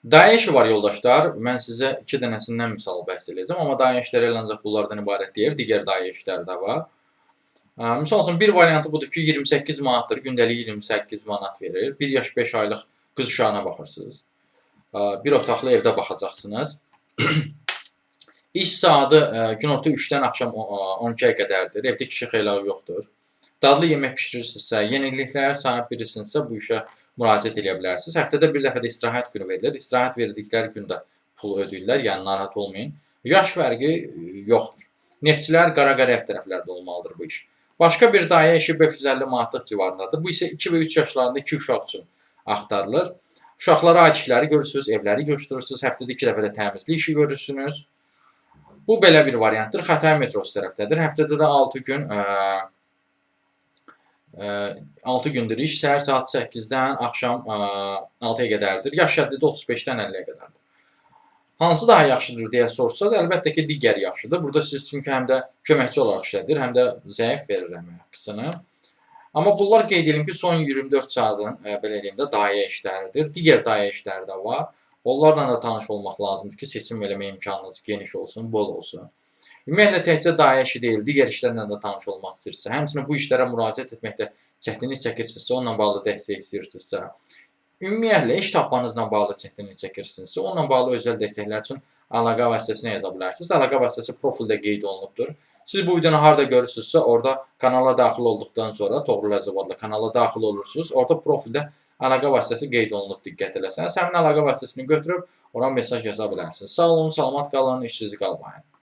Dayə işi var yoldaşlar. Mən sizə 2 dənəsindən misal bəhs edəcəm, amma dayə işləri elə ancaq bunlardan ibarət deyil, digər dayə işləri də var. Misal üçün, bir variantı budur ki, 28 manatdır, gündəlik 28 manat verir. 1 yaş 5 aylıq qız uşağına baxırsınız. Bir otaqlı evdə baxacaqsınız. İş saatı günorta 3-dən axşam 12-yə qədərdir. Evdə kişi xeyli yoxdur. Dadlı yemək bişirirsinizsə, yeniliklərə sahib birisinizsə bu işə müraciət edə bilərsiniz. Həftədə bir dəfə də istirahət günü verilir. İstirahət verdikləri gündə pul ödəyirlər, yəni narahat olmayın. Yaş fərqi yoxdur. Neftçilər Qara-Qarayev tərəflərdə olmalıdır bu iş. Başqa bir dayə işi 550 manatlıq civarındadır. Bu isə 2 və 3 yaşlarında 2 uşaq üçün axtarılır. Uşaqlara aid işləri görürsünüz, evləri görüşdürürsünüz, həftədə 2 dəfə də təmizlik işi görürsünüz. Bu belə bir variantdır. Xətai metrosu tərəfdədir. Həftədə də 6 gündür iş. Səhər saat 8-dən axşam 6-ya qədərdir. Yaş həddi də 35-dən 50-yə qədərdir. Hansı daha yaxşıdır deyə soruşsaq, əlbəttə ki, digəri yaxşıdır. Burada siz çünki həm də köməkçi olaraq işlədir, həm də zəif verir əmək haqqısını. Amma bunlar qeyd edim ki, son 24 saatın belə deyim də dayə işləridir. Digər dayə işləri də var. Onlarla da tanış olmaq lazımdır ki, seçim eləmə imkanınız geniş olsun, bol olsun. Ümumiyyətlə, təkcə dayə işi deyil, digər işlərlə də tanış olmaq istəyirsinizsə, həmçinin bu işlərə müraciət etməkdə çətinlik çəkirsinizsə, onunla bağlı dəstək istəyirsinizsə, ümumiyyətlə, iş tapmanızla bağlı çətinlik çəkirsinizsə, onunla bağlı özəl dəstəklər üçün əlaqə vasitəsinə yaza bilərsiniz. Əlaqə vasitəsi profildə qeyd olunubdur. Siz bu videonu harada görürsünüzsə, orada kanala daxil olduqdan sonra Toğrul Əcəb adlı kanala daxil olursunuz. Orada profildə əlaqə vasitəsi qeyd olunub, diqqət eləsəniz. Həmin əlaqə vasitəsini götürüb ora mesaj yaza bilərsiniz. Sağ olun, salamat qalın, işsiz qalmayın.